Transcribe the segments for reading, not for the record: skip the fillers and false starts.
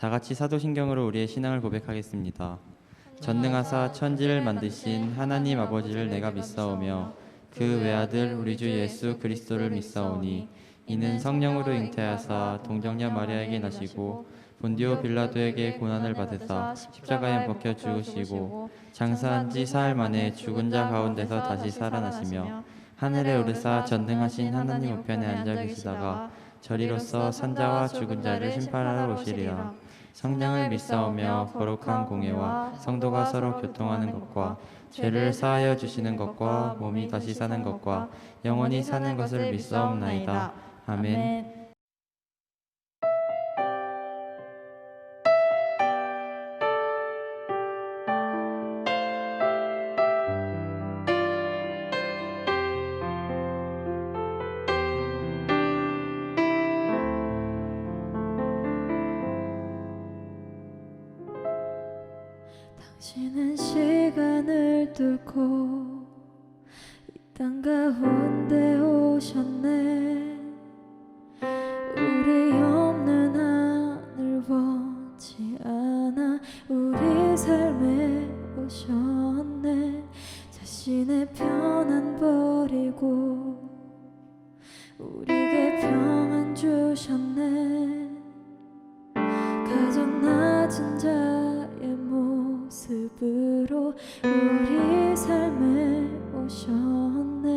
다 같이 사도신경으로 우리의 신앙을 고백하겠습니다. 전능하사 천지를 만드신 하나님 아버지를 내가 믿사오며 그 외아들 우리 주 예수 그리스도를 믿사오니 이는 성령으로 잉태하사 동정녀 마리아에게 나시고 본디오 빌라도에게 고난을 받으사 십자가에 박혀 죽으시고 장사한 지 사흘 만에 죽은 자 가운데서 다시 살아나시며 하늘에 오르사 전능하신 하나님 우편에 앉아 계시다가 저리로서 산자와 죽은 자를 심판하러 오시리라. 성령을 믿사오며 거룩한 공예와 성도가 서로 교통하는 것과 죄를 사하여 주시는 것과 몸이 다시 사는 것과 영원히 사는 것을 믿사옵나이다. 아멘. 당신은 시간을 뚫고 이 땅 가운데 오셨네. 우리 없는 하늘 원치 않아 우리 삶에 오셨네. 자신의 편안 버리고 우리에게 평안 주셨네. 가장 낮은 자의 모습으로 우리 삶에 오셨네.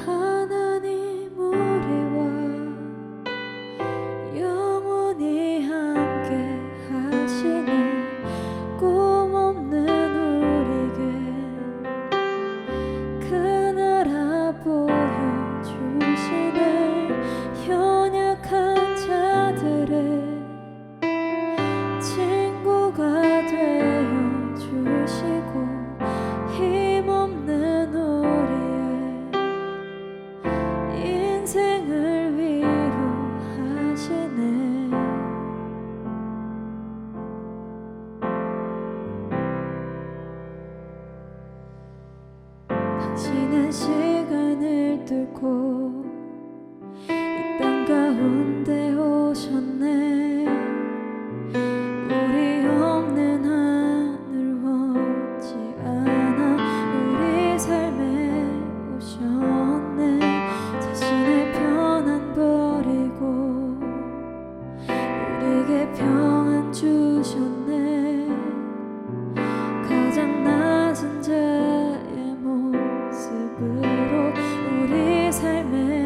하나님 우리와 영원히 함께 하시니 꿈 없는 우리에게 그 나라 보여주시네. 연약한 자들의 친구가 되어 주시고 힘없는 우리의 인생을 위로하시네. 당신은 시간을 뚫고 이 땅 가운데 오셨네. 우리 없는 하늘 원치 않아 우리 삶에 오셨네. 자신의 편안 버리고 우리에게 평안 주셨네. 가장 낮은 자의 모습으로 우리 삶에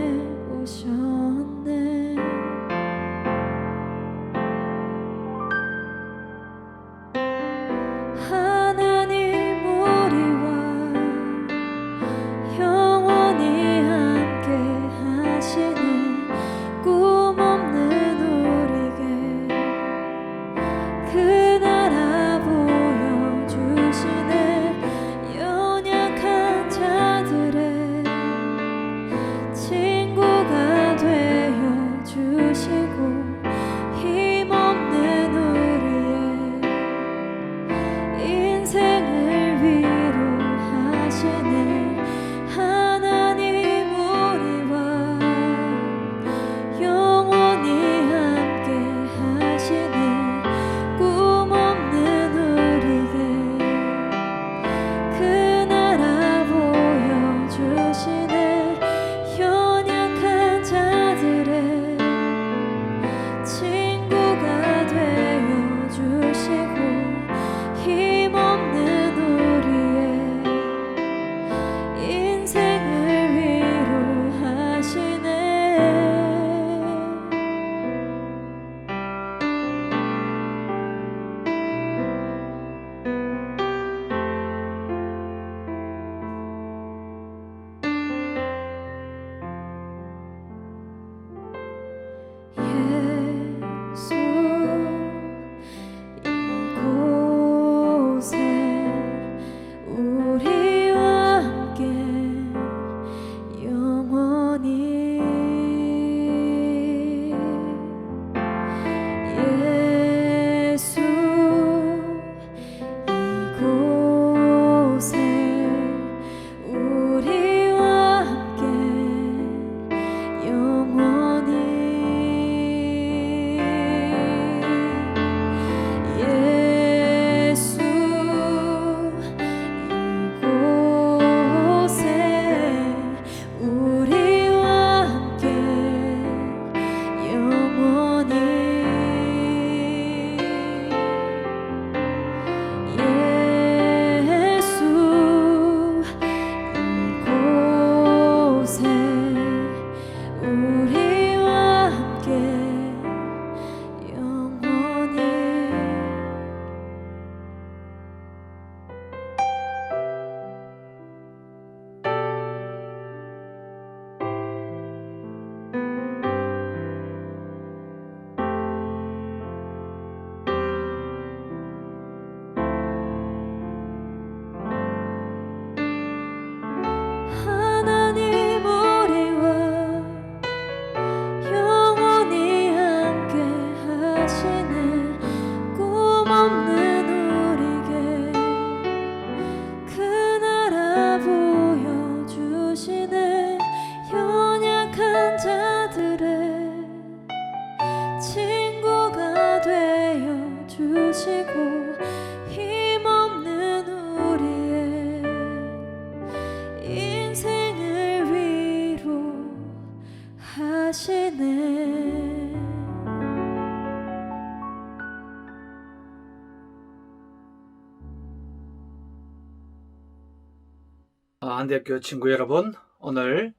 한대학교 친구 여러분, 오늘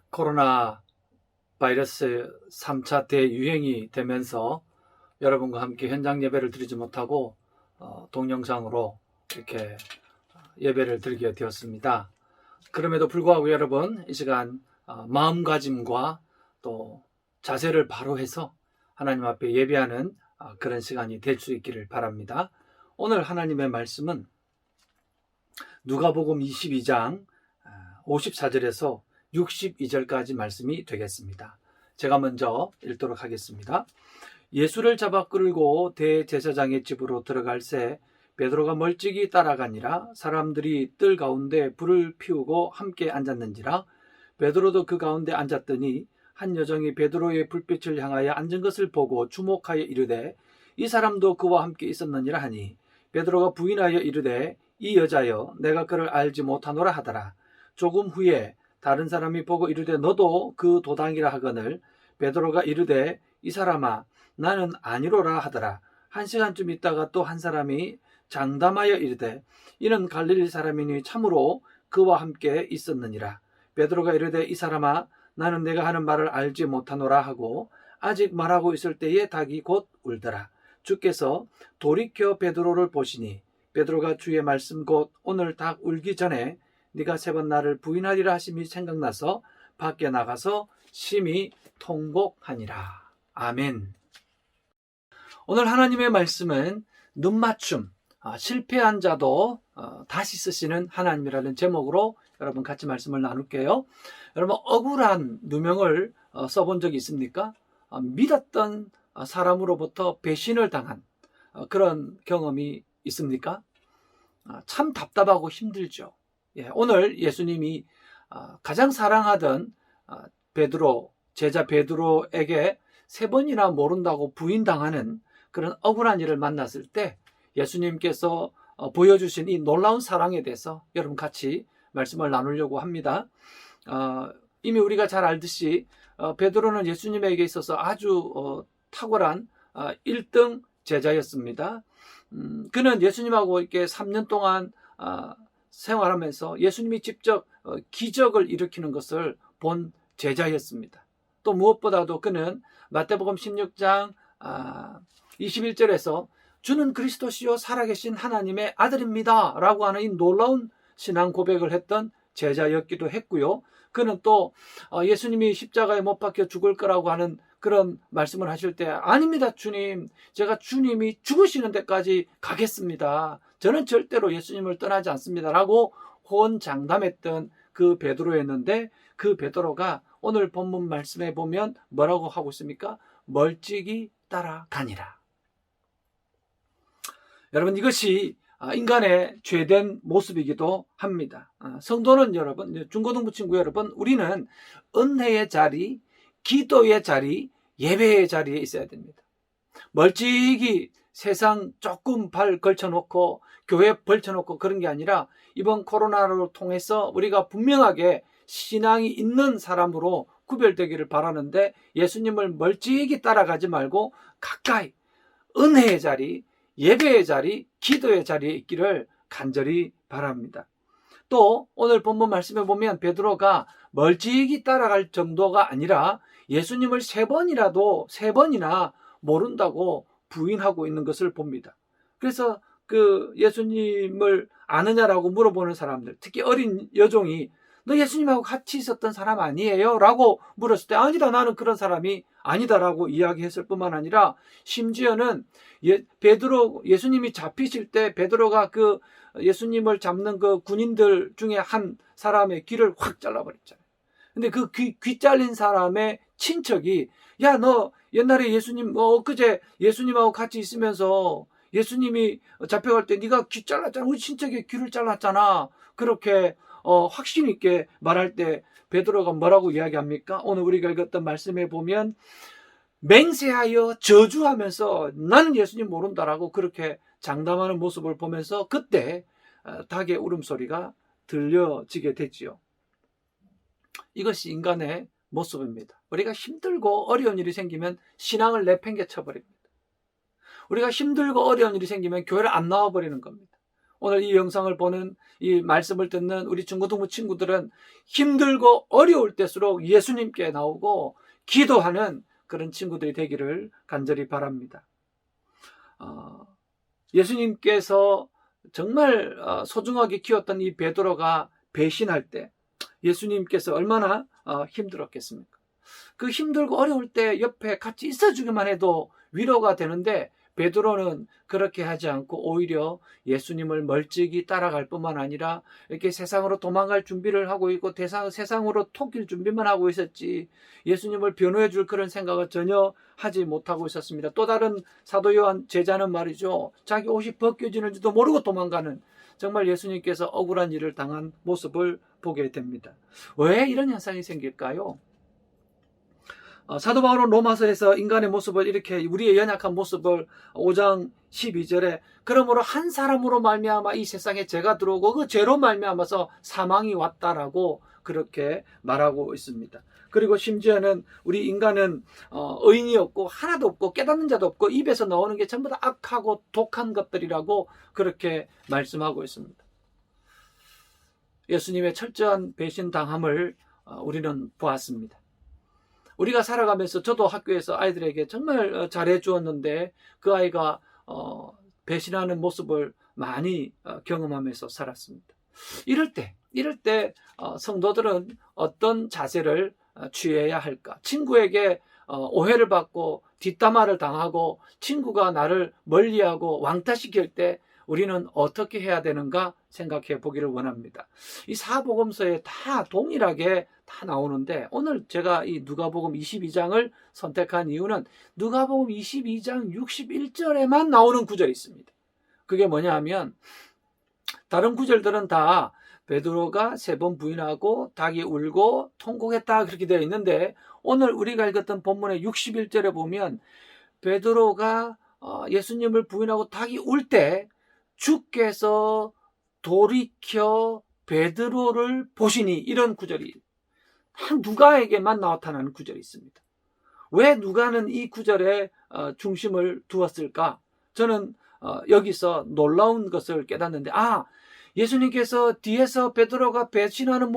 코로나 바이러스 3차 대유행이 되면서 여러분과 함께 현장 예배를 드리지 못하고 동영상으로 이렇게 예배를 드리게 되었습니다. 그럼에도 불구하고 여러분, 이 시간 마음가짐과 또 자세를 바로 해서 하나님 앞에 예배하는 그런 시간이 될 수 있기를 바랍니다. 오늘 하나님의 말씀은 누가복음 22장 54절에서 62절까지 말씀이 되겠습니다. 제가 먼저 읽도록 하겠습니다. 예수를 잡아 끌고 대제사장의 집으로 들어갈새 베드로가 멀찍이 따라가니라. 사람들이 뜰 가운데 불을 피우고 함께 앉았는지라. 베드로도 그 가운데 앉았더니 한 여종이 베드로의 불빛을 향하여 앉은 것을 보고 주목하여 이르되 이 사람도 그와 함께 있었느니라 하니, 베드로가 부인하여 이르되 이 여자여, 내가 그를 알지 못하노라 하더라. 조금 후에 다른 사람이 보고 이르되 너도 그 도당이라 하거늘 베드로가 이르되 이 사람아, 나는 아니로라 하더라. 한 시간쯤 있다가 또 한 사람이 장담하여 이르되 이는 갈릴리 사람이니 참으로 그와 함께 있었느니라. 베드로가 이르되 이 사람아, 나는 내가 하는 말을 알지 못하노라 하고 아직 말하고 있을 때에 닭이 곧 울더라. 주께서 돌이켜 베드로를 보시니 베드로가 주의 말씀 곧 오늘 닭 울기 전에 네가 3번 나를 부인하리라 하심이 생각나서 밖에 나가서 심히 통곡하니라. 아멘. 오늘 하나님의 말씀은 눈맞춤, 실패한 자도 다시 쓰시는 하나님이라는 제목으로 여러분 같이 말씀을 나눌게요. 여러분, 억울한 누명을 써본 적이 있습니까? 믿었던 사람으로부터 배신을 당한 그런 경험이 있습니까? 참 답답하고 힘들죠. 오늘 예수님이 가장 사랑하던 베드로, 제자 베드로에게 3번이나 모른다고 부인당하는 그런 억울한 일을 만났을 때 예수님께서 보여주신 이 놀라운 사랑에 대해서 여러분 같이 말씀을 나누려고 합니다. 이미 우리가 잘 알듯이 베드로는 예수님에게 있어서 아주 탁월한 1등 제자였습니다. 그는 예수님하고 이렇게 3년 동안 생활하면서 예수님이 직접 기적을 일으키는 것을 본 제자였습니다. 또 무엇보다도 그는 마태복음 16장 21절에서 주는 그리스도시요 살아계신 하나님의 아들입니다 라고 하는 이 놀라운 신앙 고백을 했던 제자였기도 했고요. 그는 또 예수님이 십자가에 못 박혀 죽을 거라고 하는 그런 말씀을 하실 때 아닙니다 주님, 제가 주님이 죽으시는 데까지 가겠습니다. 저는 절대로 예수님을 떠나지 않습니다 라고 호언장담했던 그 베드로였는데, 그 베드로가 오늘 본문 말씀에 보면 뭐라고 하고 있습니까? 멀찍이 따라가니라. 여러분, 이것이 인간의 죄된 모습이기도 합니다. 성도는 여러분, 중고등부 친구 여러분, 우리는 은혜의 자리, 기도의 자리, 예배의 자리에 있어야 됩니다. 멀찍이 세상 조금 발 걸쳐놓고 교회 벌쳐놓고 그런 게 아니라 이번 코로나를 통해서 우리가 분명하게 신앙이 있는 사람으로 구별되기를 바라는데, 예수님을 멀찍이 따라가지 말고 가까이 은혜의 자리, 예배의 자리, 기도의 자리에 있기를 간절히 바랍니다. 또 오늘 본문 말씀에 보면 베드로가 멀찍이 따라갈 정도가 아니라 예수님을 3번이나 모른다고 부인하고 있는 것을 봅니다. 그래서 그 예수님을 아느냐라고 물어보는 사람들, 특히 어린 여종이 너 예수님하고 같이 있었던 사람 아니에요? 라고 물었을 때 아니다, 나는 그런 사람이 아니다라고 이야기했을 뿐만 아니라 심지어는 베드로, 예수님이 잡히실 때 베드로가 그 예수님을 잡는 그 군인들 중에 한 사람의 귀를 확 잘라버렸잖아요. 근데 그 귀 잘린 사람의 친척이 야, 너 옛날에 예수님 엊그제 예수님하고 같이 있으면서 예수님이 잡혀갈 때 네가 귀 잘랐잖아, 우리 친척의 귀를 잘랐잖아, 그렇게 확신 있게 말할 때 베드로가 뭐라고 이야기합니까? 오늘 우리가 읽었던 말씀에 보면 맹세하여 저주하면서 나는 예수님 모른다라고 그렇게 장담하는 모습을 보면서 그때 닭의 울음소리가 들려지게 됐지요. 이것이 인간의 모습입니다. 우리가 힘들고 어려운 일이 생기면 신앙을 내팽개쳐 버립니다. 우리가 힘들고 어려운 일이 생기면 교회를 안 나와버리는 겁니다. 오늘 이 영상을 보는, 이 말씀을 듣는 우리 중고등부 친구들은 힘들고 어려울 때일수록 예수님께 나오고 기도하는 그런 친구들이 되기를 간절히 바랍니다. 예수님께서 정말 소중하게 키웠던 이 베드로가 배신할 때 예수님께서 얼마나 힘들었겠습니까? 그 힘들고 어려울 때 옆에 같이 있어주기만 해도 위로가 되는데, 베드로는 그렇게 하지 않고 오히려 예수님을 멀찍이 따라갈 뿐만 아니라 이렇게 세상으로 도망갈 준비를 하고 있고 세상으로 토길 준비만 하고 있었지, 예수님을 변호해 줄 그런 생각을 전혀 하지 못하고 있었습니다. 또 다른 사도 요한 제자는 말이죠, 자기 옷이 벗겨지는지도 모르고 도망가는, 정말 예수님께서 억울한 일을 당한 모습을 보게 됩니다. 왜 이런 현상이 생길까요? 사도 바울은 로마서에서 인간의 모습을 이렇게, 우리의 연약한 모습을 5장 12절에 그러므로 한 사람으로 말미암아 이 세상에 죄가 들어오고 그 죄로 말미암아서 사망이 왔다라고 그렇게 말하고 있습니다. 그리고 심지어는 우리 인간은 의인이 없고 하나도 없고 깨닫는 자도 없고 입에서 나오는 게 전부 다 악하고 독한 것들이라고 그렇게 말씀하고 있습니다. 예수님의 철저한 배신당함을 우리는 보았습니다. 우리가 살아가면서 저도 학교에서 아이들에게 정말 잘해 주었는데 그 아이가 배신하는 모습을 많이 경험하면서 살았습니다. 이럴 때 성도들은 어떤 자세를 취해야 할까? 친구에게 오해를 받고 뒷담화를 당하고 친구가 나를 멀리하고 왕따시킬 때 우리는 어떻게 해야 되는가 생각해 보기를 원합니다. 이 사복음서에 다 동일하게 다 나오는데, 오늘 제가 이 누가복음 22장을 선택한 이유는 누가복음 22장 61절에만 나오는 구절이 있습니다. 그게 뭐냐 하면, 다른 구절들은 다 베드로가 3번 부인하고 닭이 울고 통곡했다 그렇게 되어 있는데, 오늘 우리가 읽었던 본문의 61절에 보면 베드로가 예수님을 부인하고 닭이 울 때 주께서 돌이켜 베드로를 보시니, 이런 구절이 누가에게만 나타나는 구절이 있습니다. 왜 누가는 이 구절에 중심을 두었을까? 저는 여기서 놀라운 것을 깨닫는데, 예수님께서 뒤에서 베드로가 배신하는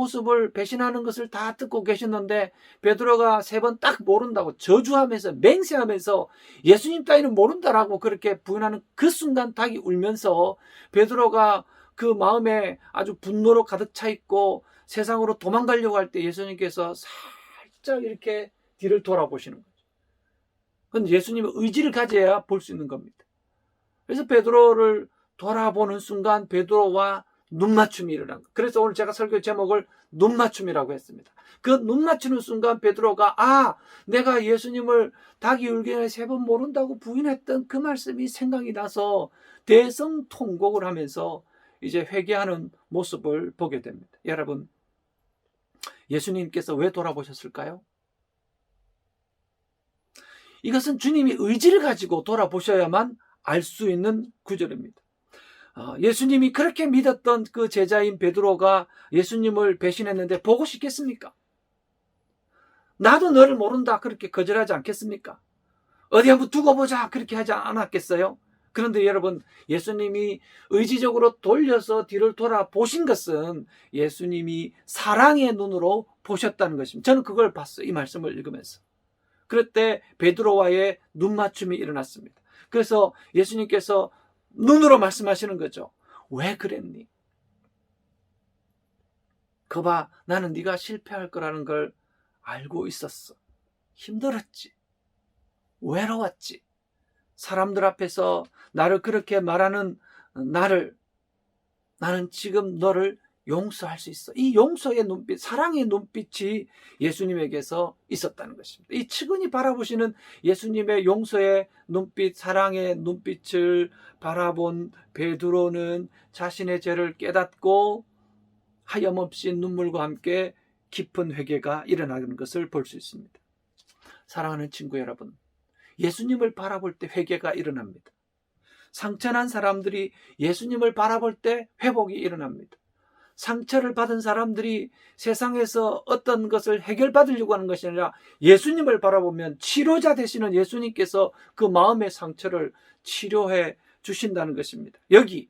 것을 다 듣고 계셨는데, 베드로가 3번 딱 모른다고 저주하면서 맹세하면서 예수님 따위는 모른다라고 그렇게 부인하는 그 순간 닭이 울면서 베드로가 그 마음에 아주 분노로 가득 차 있고 세상으로 도망가려고 할 때 예수님께서 살짝 이렇게 뒤를 돌아보시는 거죠. 그건 예수님의 의지를 가져야 볼 수 있는 겁니다. 그래서 베드로를 돌아보는 순간 베드로와 눈맞춤이 일어난 거예요. 그래서 오늘 제가 설교 제목을 눈맞춤이라고 했습니다. 그 눈맞추는 순간 베드로가 내가 예수님을 닭이 울기 전에 3번 모른다고 부인했던 그 말씀이 생각이 나서 대성통곡을 하면서 이제 회개하는 모습을 보게 됩니다. 여러분, 예수님께서 왜 돌아보셨을까요? 이것은 주님이 의지를 가지고 돌아보셔야만 알 수 있는 구절입니다. 예수님이 그렇게 믿었던 그 제자인 베드로가 예수님을 배신했는데 보고 싶겠습니까? 나도 너를 모른다 그렇게 거절하지 않겠습니까? 어디 한번 두고 보자 그렇게 하지 않았겠어요? 그런데 여러분, 예수님이 의지적으로 돌려서 뒤를 돌아보신 것은 예수님이 사랑의 눈으로 보셨다는 것입니다. 저는 그걸 봤어요, 이 말씀을 읽으면서. 그럴 때 베드로와의 눈맞춤이 일어났습니다. 그래서 예수님께서 눈으로 말씀하시는 거죠. 왜 그랬니? 거봐, 나는 네가 실패할 거라는 걸 알고 있었어. 힘들었지. 외로웠지. 사람들 앞에서 나를 그렇게 말하는 나는 지금 너를 용서할 수 있어. 이 용서의 눈빛, 사랑의 눈빛이 예수님에게서 있었다는 것입니다. 이 측은히 바라보시는 예수님의 용서의 눈빛, 사랑의 눈빛을 바라본 베드로는 자신의 죄를 깨닫고 하염없이 눈물과 함께 깊은 회개가 일어나는 것을 볼 수 있습니다. 사랑하는 친구 여러분, 예수님을 바라볼 때 회개가 일어납니다. 상처난 사람들이 예수님을 바라볼 때 회복이 일어납니다. 상처를 받은 사람들이 세상에서 어떤 것을 해결받으려고 하는 것이 아니라 예수님을 바라보면 치료자 되시는 예수님께서 그 마음의 상처를 치료해 주신다는 것입니다. 여기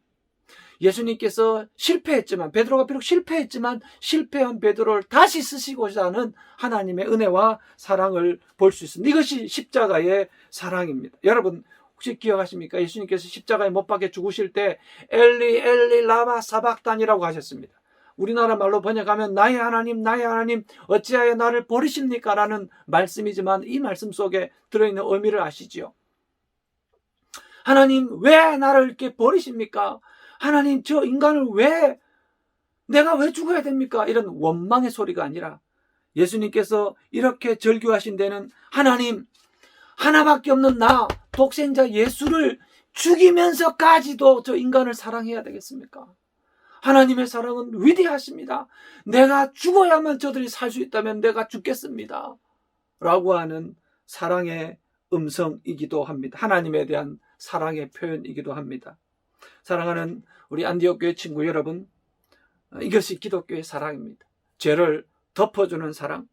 예수님께서 실패했지만, 베드로가 비록 실패했지만 실패한 베드로를 다시 쓰시고자 하는 하나님의 은혜와 사랑을 볼 수 있습니다. 이것이 십자가의 사랑입니다. 여러분 혹시 기억하십니까? 예수님께서 십자가에 못 박혀 죽으실 때 엘리 엘리 라마 사박단이라고 하셨습니다. 우리나라 말로 번역하면 나의 하나님 어찌하여 나를 버리십니까? 라는 말씀이지만 이 말씀 속에 들어있는 의미를 아시지요? 하나님 왜 나를 이렇게 버리십니까? 하나님 저 인간을 내가 왜 죽어야 됩니까? 이런 원망의 소리가 아니라 예수님께서 이렇게 절규하신 데는 하나님 하나밖에 없는 나 독생자 예수를 죽이면서까지도 저 인간을 사랑해야 되겠습니까? 하나님의 사랑은 위대하십니다. 내가 죽어야만 저들이 살 수 있다면 내가 죽겠습니다. 라고 하는 사랑의 음성이기도 합니다. 하나님에 대한 사랑의 표현이기도 합니다. 사랑하는 우리 안디옥 교회 친구 여러분, 이것이 기독교의 사랑입니다. 죄를 덮어주는 사랑,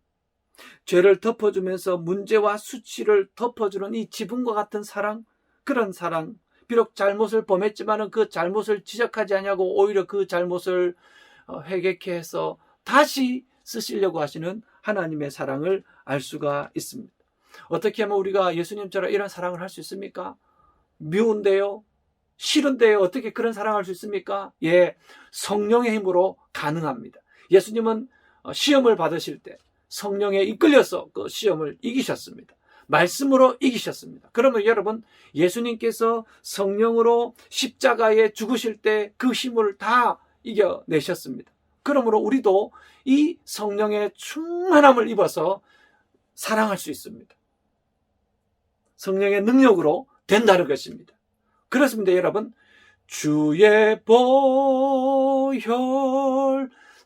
죄를 덮어주면서 문제와 수치를 덮어주는 이 지붕과 같은 사랑, 그런 사랑, 비록 잘못을 범했지만 그 잘못을 지적하지 않냐고 오히려 그 잘못을 회개케 해서 다시 쓰시려고 하시는 하나님의 사랑을 알 수가 있습니다. 어떻게 하면 우리가 예수님처럼 이런 사랑을 할 수 있습니까? 미운데요? 싫은데요? 어떻게 그런 사랑을 할 수 있습니까? 예, 성령의 힘으로 가능합니다. 예수님은 시험을 받으실 때 성령에 이끌려서 그 시험을 이기셨습니다. 말씀으로 이기셨습니다. 그러면 여러분, 예수님께서 성령으로 십자가에 죽으실 때 그 힘을 다 이겨내셨습니다. 그러므로 우리도 이 성령의 충만함을 입어서 사랑할 수 있습니다. 성령의 능력으로 된다는 것입니다. 그렇습니다, 여러분. 주의 보혈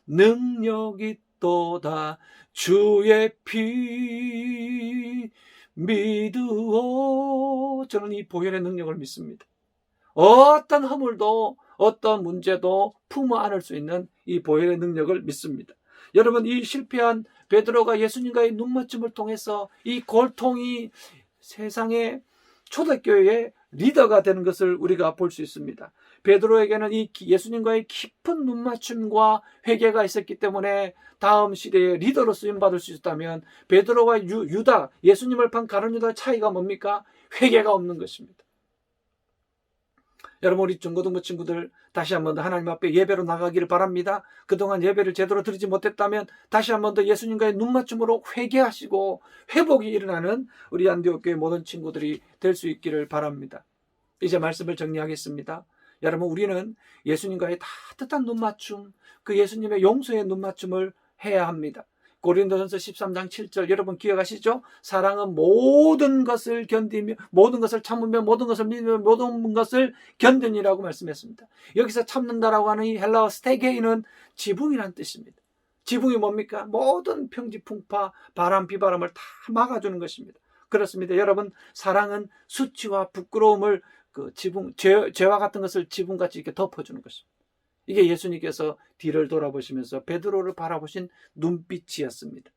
능력이 또다 주의 피 믿으오. 저는 이 보혈의 능력을 믿습니다. 어떤 허물도 어떤 문제도 품어 안을 수 있는 이 보혈의 능력을 믿습니다. 여러분, 이 실패한 베드로가 예수님과의 눈맞춤을 통해서 이 골통이 세상의 초대교회의 리더가 되는 것을 우리가 볼 수 있습니다. 베드로에게는 이 예수님과의 깊은 눈맞춤과 회개가 있었기 때문에 다음 시대의 리더로 쓰임받을 수 있다면, 베드로와 유다, 예수님을 판 가룟 유다의 차이가 뭡니까? 회개가 없는 것입니다. 여러분, 우리 중고등부 친구들 다시 한 번 더 하나님 앞에 예배로 나가기를 바랍니다. 그동안 예배를 제대로 드리지 못했다면 다시 한 번 더 예수님과의 눈맞춤으로 회개하시고 회복이 일어나는 우리 안디옥 교회 모든 친구들이 될 수 있기를 바랍니다. 이제 말씀을 정리하겠습니다. 여러분, 우리는 예수님과의 따뜻한 눈맞춤, 그 예수님의 용서의 눈맞춤을 해야 합니다. 고린도전서 13장 7절 여러분 기억하시죠? 사랑은 모든 것을 견디며 모든 것을 참으며 모든 것을 믿으며 모든 것을 견디니라고 말씀했습니다. 여기서 참는다라고 하는 이 헬라어 스테게이는 지붕이라는 뜻입니다. 지붕이 뭡니까? 모든 평지 풍파, 바람, 비바람을 다 막아주는 것입니다. 그렇습니다. 여러분, 사랑은 수치와 부끄러움을 그 지붕, 죄와 같은 것을 지붕같이 이렇게 덮어주는 것입니다. 이게 예수님께서 뒤를 돌아보시면서 베드로를 바라보신 눈빛이었습니다.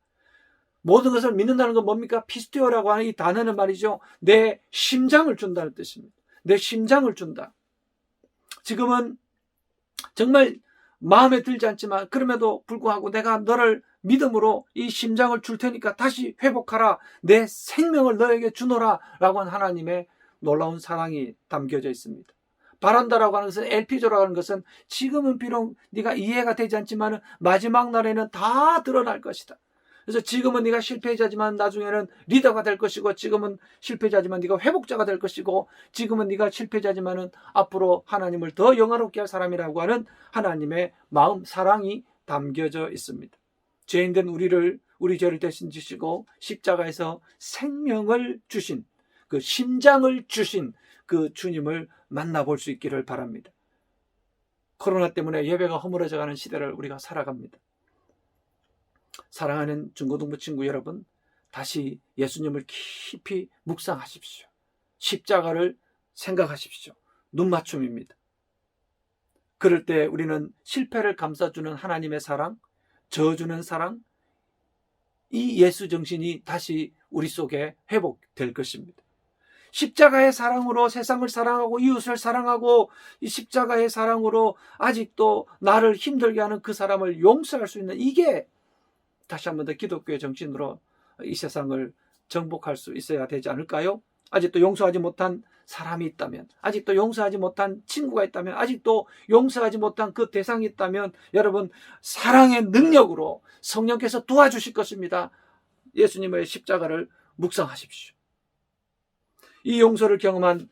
모든 것을 믿는다는 건 뭡니까? 피스티오라고 하는 이 단어는 말이죠, 내 심장을 준다는 뜻입니다. 내 심장을 준다. 지금은 정말 마음에 들지 않지만 그럼에도 불구하고 내가 너를 믿음으로 이 심장을 줄 테니까 다시 회복하라. 내 생명을 너에게 주노라. 라고 한 하나님의 놀라운 사랑이 담겨져 있습니다. 바란다라고 하는 것은, LP조라고 하는 것은 지금은 비록 네가 이해가 되지 않지만 마지막 날에는 다 드러날 것이다. 그래서 지금은 네가 실패자지만 나중에는 리더가 될 것이고, 지금은 실패자지만 네가 회복자가 될 것이고, 지금은 네가 실패자지만 앞으로 하나님을 더 영화롭게 할 사람이라고 하는 하나님의 마음, 사랑이 담겨져 있습니다. 죄인된 우리 죄를 대신 지시고 십자가에서 생명을 주신, 그 심장을 주신 그 주님을 만나볼 수 있기를 바랍니다. 코로나 때문에 예배가 허물어져가는 시대를 우리가 살아갑니다. 사랑하는 중고등부 친구 여러분, 다시 예수님을 깊이 묵상하십시오. 십자가를 생각하십시오. 눈맞춤입니다. 그럴 때 우리는 실패를 감싸주는 하나님의 사랑, 저어주는 사랑, 이 예수 정신이 다시 우리 속에 회복될 것입니다. 십자가의 사랑으로 세상을 사랑하고 이웃을 사랑하고 이 십자가의 사랑으로 아직도 나를 힘들게 하는 그 사람을 용서할 수 있는, 이게 다시 한번 더 기독교의 정신으로 이 세상을 정복할 수 있어야 되지 않을까요? 아직도 용서하지 못한 사람이 있다면, 아직도 용서하지 못한 친구가 있다면, 아직도 용서하지 못한 그 대상이 있다면, 여러분, 사랑의 능력으로 성령께서 도와주실 것입니다. 예수님의 십자가를 묵상하십시오. 이 용서를 경험한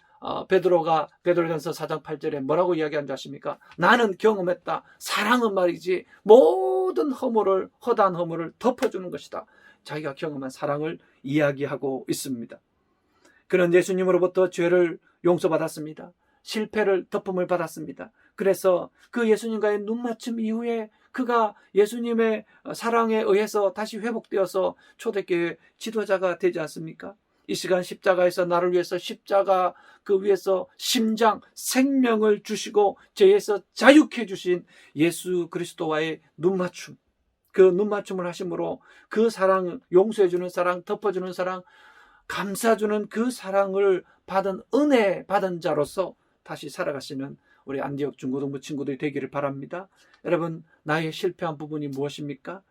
베드로가 베드로전서 4장 8절에 뭐라고 이야기한 줄 아십니까? 나는 경험했다. 사랑은 말이지 모든 허물을, 허다한 허물을 덮어주는 것이다. 자기가 경험한 사랑을 이야기하고 있습니다. 그는 예수님으로부터 죄를 용서받았습니다. 실패를 덮음을 받았습니다. 그래서 그 예수님과의 눈맞춤 이후에 그가 예수님의 사랑에 의해서 다시 회복되어서 초대교회 지도자가 되지 않습니까? 이 시간 십자가에서 나를 위해서 십자가 그 위에서 심장, 생명을 주시고 죄에서 자유케 주신 예수 그리스도와의 눈맞춤, 그 눈맞춤을 하심으로 그 사랑, 용서해주는 사랑, 덮어주는 사랑, 감싸주는 그 사랑을 받은 은혜 받은 자로서 다시 살아가시는 우리 안디옥 중고등부 친구들이 되기를 바랍니다. 여러분, 나의 실패한 부분이 무엇입니까?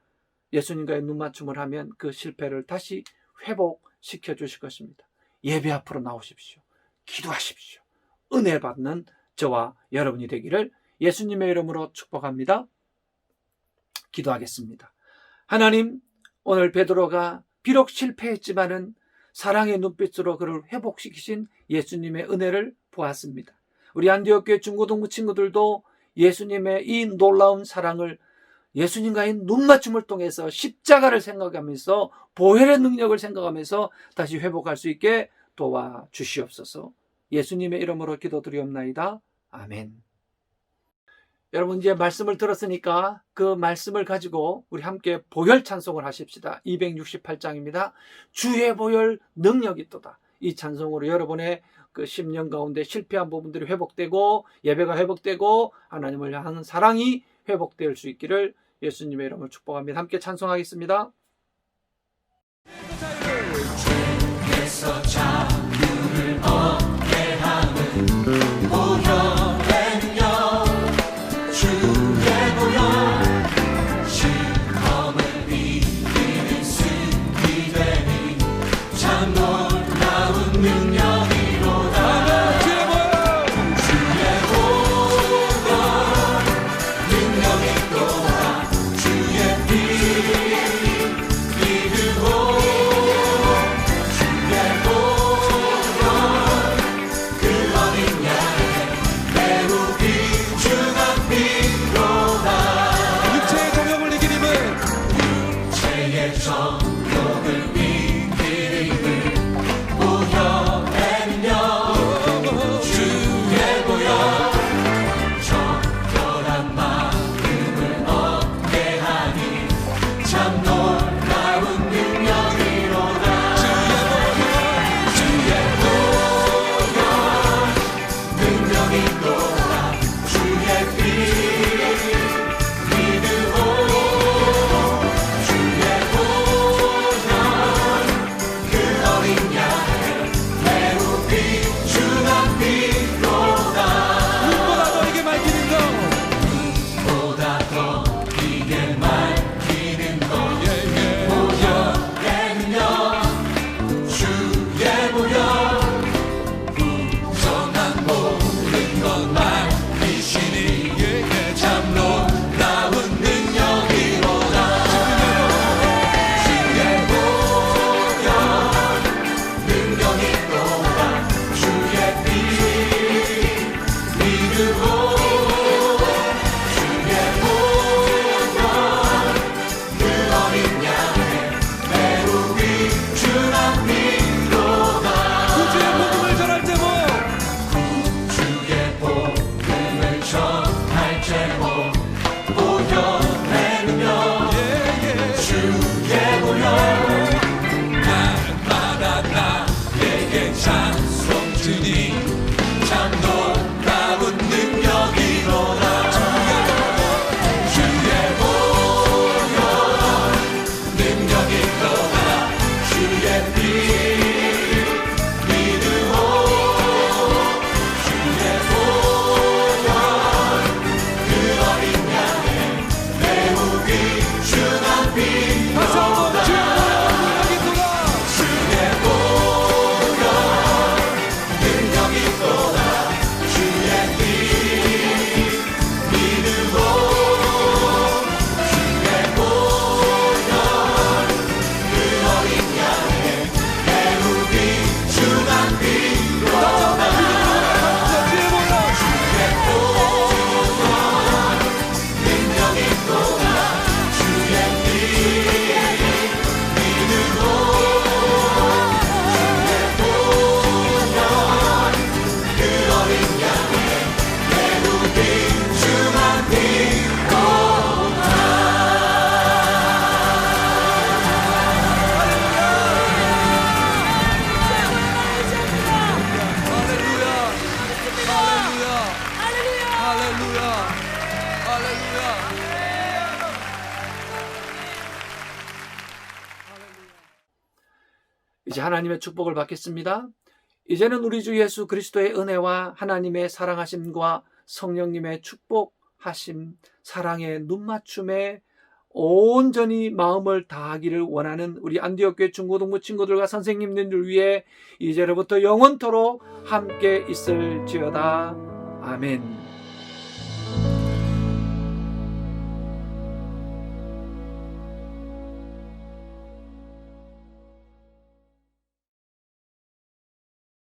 예수님과의 눈맞춤을 하면 그 실패를 다시 회복시켜 주실 것입니다. 예배 앞으로 나오십시오. 기도하십시오. 은혜 받는 저와 여러분이 되기를 예수님의 이름으로 축복합니다. 기도하겠습니다. 하나님, 오늘 베드로가 비록 실패했지만은 사랑의 눈빛으로 그를 회복시키신 예수님의 은혜를 보았습니다. 우리 안디옥교회 중고등부 친구들도 예수님의 이 놀라운 사랑을 예수님과의 눈맞춤을 통해서 십자가를 생각하면서 보혈의 능력을 생각하면서 다시 회복할 수 있게 도와주시옵소서. 예수님의 이름으로 기도드리옵나이다. 아멘. 여러분, 이제 말씀을 들었으니까 그 말씀을 가지고 우리 함께 보혈 찬송을 하십시다. 268장입니다. 주의 보혈 능력이 있도다. 이 찬송으로 여러분의 그 10년 가운데 실패한 부분들이 회복되고 예배가 회복되고 하나님을 향한 사랑이 회복될 수 있기를 예수님의 이름으로 축복합니다. 함께 찬송하겠습니다. 주께서 자유를 얻게 하는 보혈의 영, 주의 보혈, 시험을 이기는 승리 되니 참 놀라운 능력이로다. 다시 한번 주의 이제 하나님의 축복을 받겠습니다. 이제는 우리 주 예수 그리스도의 은혜와 하나님의 사랑하심과 성령님의 축복하심, 사랑의 눈맞춤에 온전히 마음을 다하기를 원하는 우리 안디옥교회 중고등부 친구들과 선생님들 위해 이제로부터 영원토록 함께 있을지어다. 아멘.